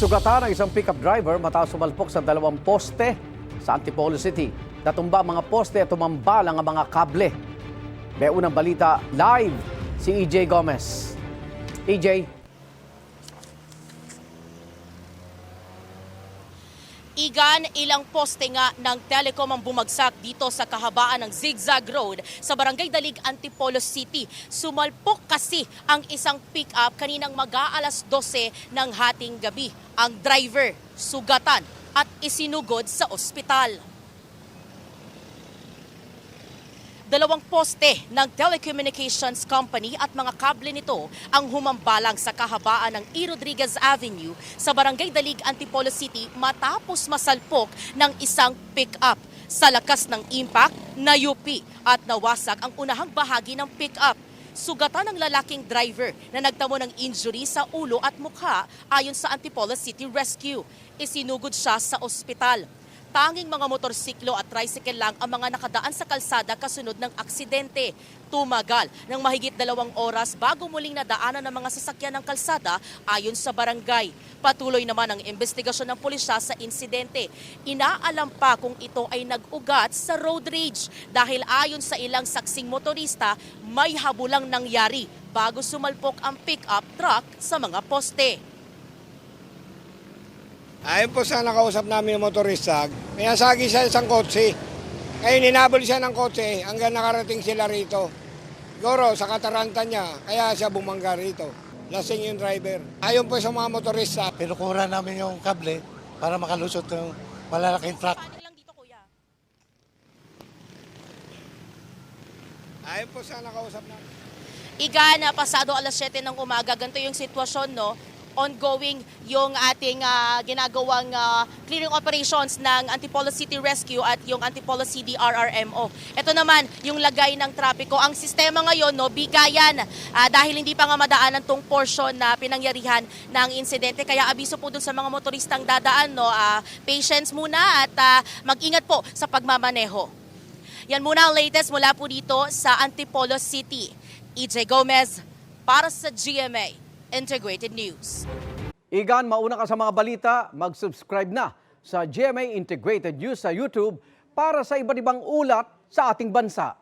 Nasugatan ang isang pickup driver matapos sumalpok sa dalawang poste sa Antipolo City. Natumba ang mga poste at tumambal ang mga kable. May unang balita live si EJ Gomez. EJ. Igan, ilang poste nga ng telecom ang bumagsak dito sa kahabaan ng Zigzag Road sa Barangay Dalig, Antipolo City. Sumalpok kasi ang isang pick-up kaninang mag-aalas 12 ng hating gabi. Ang driver, sugatan at isinugod sa ospital. Dalawang poste ng telecommunications company at mga kable nito ang humambalang sa kahabaan ng E. Rodriguez Avenue sa Barangay Dalig, Antipolo City matapos masalpok ng isang pick-up. Sa lakas ng impact, nayupi at nawasak ang unahang bahagi ng pick-up. Sugatan ng lalaking driver na nagtamo ng injury sa ulo at mukha ayon sa Antipolo City Rescue. Isinugod siya sa ospital. Tanging mga motorsiklo at tricycle lang ang mga nakadaan sa kalsada kasunod ng aksidente. Tumagal ng mahigit 2 oras bago muling nadaanan ng mga sasakyan ng kalsada ayon sa barangay. Patuloy naman ang investigasyon ng pulisya sa insidente. Inaalam pa kung ito ay nag-ugat sa road rage dahil ayon sa ilang saksing motorista, may habulang nangyari bago sumalpok ang pick-up truck sa mga poste. Ayon po sa nakausap namin ng motorista, may nasagi siya isang kotse. Kaya ninabol siya ng kotse hanggang nakarating sila rito. Siguro sa kataranta niya, kaya siya bumangga rito. Lasing yung driver. Ayon po sa mga motorista. Pinukura namin yung kable para makalusot ng malalaking truck. Ayon po sa nakausap namin. Igan, pasado alas 7 ng umaga, ganito yung sitwasyon, no? Ongoing yung ating ginagawang clearing operations ng Antipolo City Rescue at yung Antipolo CDRRMO. Ito naman yung lagay ng trapiko. Ang sistema ngayon, no, bigayan dahil hindi pa nga madaanan tong portion na pinangyarihan ng insidente. Kaya abiso po dun sa mga motoristang dadaan, no, patience muna at mag-ingat po sa pagmamaneho. Yan muna ang latest mula po dito sa Antipolo City. EJ Gomez para sa GMA Integrated News. Igan, mauna ka sa mga balita, mag-subscribe na sa GMA Integrated News sa YouTube para sa iba't ibang ulat sa ating bansa.